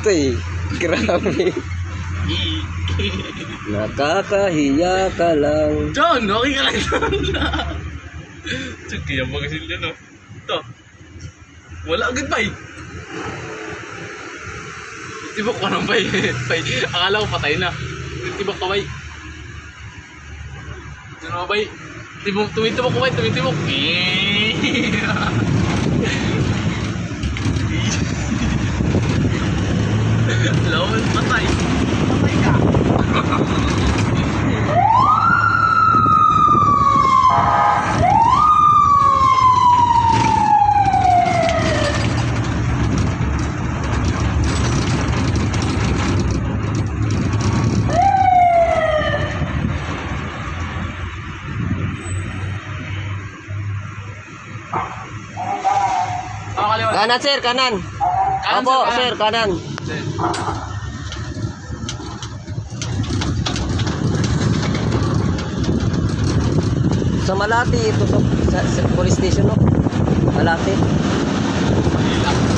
dito eh. Grabe. Nakakahiya ka lang. John, okay ka lang John. John, kaya ba kasi nila no? Ito. Wala agad bay. Tibok ka ng bay. Bay. Akala ko patay na. Tibok ka bay. Ano ba bay? Tumitibok ko bay. Tumitibok. Lawan patay. Patay ka. Kanan sir, kanan. Kanan, Opo, sir, sir, kanan. Sa Malati ito sa police station no. Malati. Manila.